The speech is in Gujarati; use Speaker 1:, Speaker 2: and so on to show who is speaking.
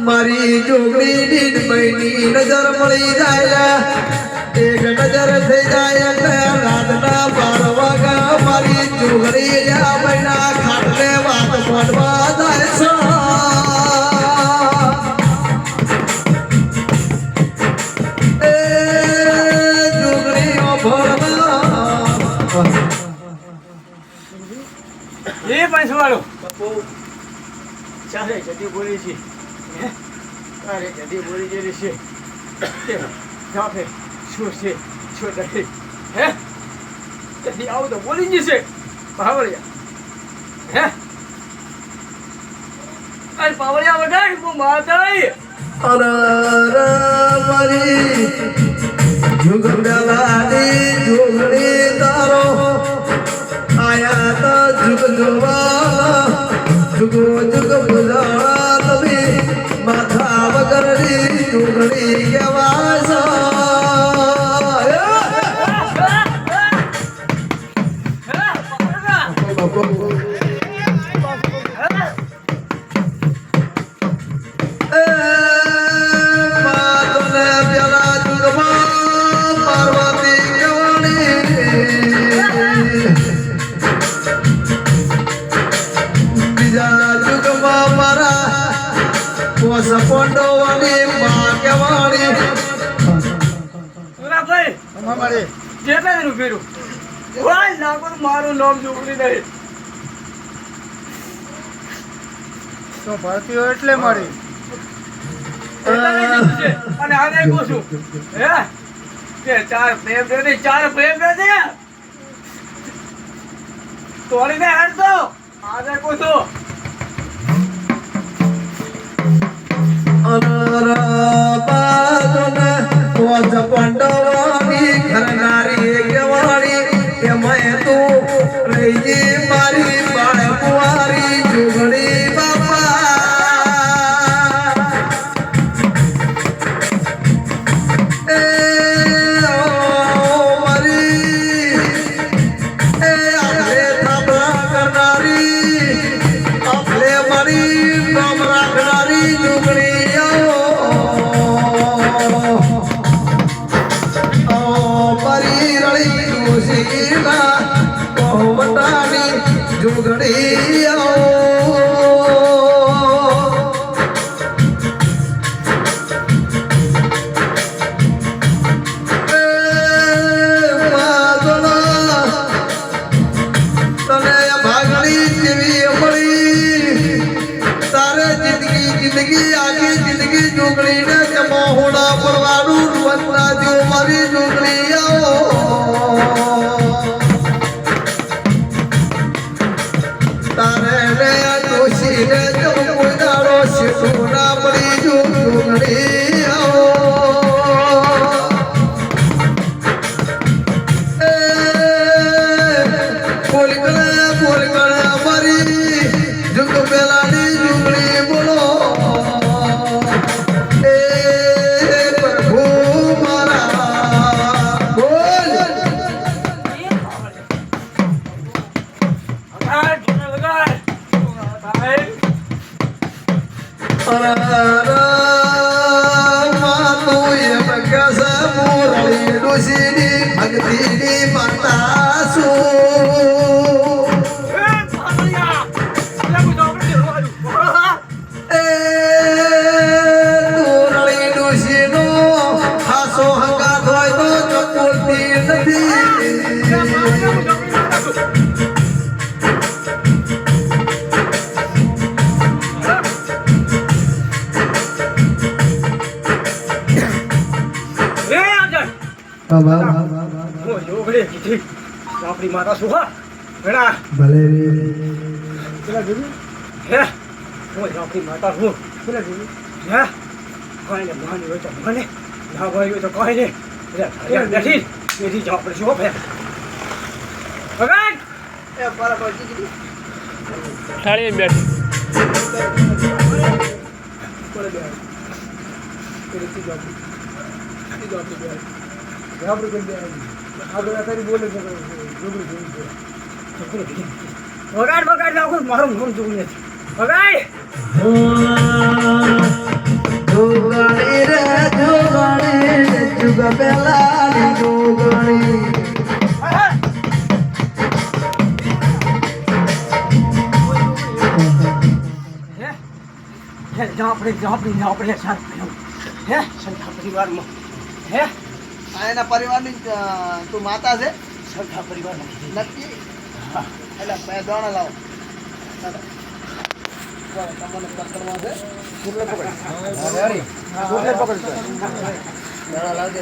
Speaker 1: મારી જોગણી મહિની નજર મળી જાય એક નજર થઈ જાય એટલે રાતના 12 વાગ્યા મારી જોગણી મહિના ખાટલે વાત પડવા જાય છે એ જોગણીઓ ભરવા
Speaker 2: એ પૈસાવાળો બાપુ ચાલે જડી બોલી છે તારે જડી બોલી જેલી છે જાફે શું છે શું નથી હે જડી આવું તો બોલી જ છે પાવળિયા હે અરે પાવળિયા વગાડ હું માતા
Speaker 1: અરે મારી જુગડાલાની જોગણી તારો આયા તો જુગ જોવા જુગો જુગ બુજાળા તમે માથા વગરની જોગણી કહેવાય સપોંડોવાની માં કેવાણી
Speaker 2: સુરા ભાઈ અમારે જેટલા એનું ફેરું વાલ નાકો મારું નામ જોગણી નહીં
Speaker 3: તો ભારતીયો એટલે મારી
Speaker 2: અને આને કહું છું હે કે ચાર પ્રેમ દે તોડીને હારતો આને કહું છું
Speaker 1: પંડવાની ઘરનારી કેવાણી એમાં તું રહી મારી બાળ કુંવારી જોગણી બાપા એ મારી એ આપણે થાંભલા કરનારી આપણે મારી નામ રાખનારી જોગણી જોગણી તને ભાગણી જેવી મળી તારે જિંદગી આખી જિંદગી જોગણીને મોહડા પડવાનું વંદના જો મારી જોગણી આવો તારે રે દોષી રે કોઈ દાડો શીખું ના પડી જોગણી આવો બોલ કરે અમારી જુગ પેલાની જોગણી બોલો એ પ્રભુ મારા બોલ ભક્તિની માતા ડોશીનો હાસો હંગાત હોય તો ચકોલતી નથી
Speaker 2: આપણી માતા શું હા ઘણા
Speaker 1: ભલે
Speaker 2: પેલા જોયું હે હું આપણી માતા હું પેલા જોયું હે કોઈને માની હોય તો મને ના ભાઈ હોય તો કોઈને બેઠી બેઠી જાવ આપણે શું ભે ભગવાન એ બરાબર થાળી બેઠી કરી દે આગળ તારી બોલે છે જોગડી જોઈ છે વગાડ નાખું મારું મોન જોવું નથી વગાડ
Speaker 1: જોગણી રે જોગણી જુગ પેલાની જોગણી
Speaker 2: આપણે સંતા પરિવારમાં હે
Speaker 1: આ એના પરિવારની તું માતા છે
Speaker 2: સંતા પરિવારમાં
Speaker 1: નક્કી એટલે મેં દોણા લાવો તમને પકડવા છે
Speaker 2: પકડ
Speaker 1: દોણા લાવજે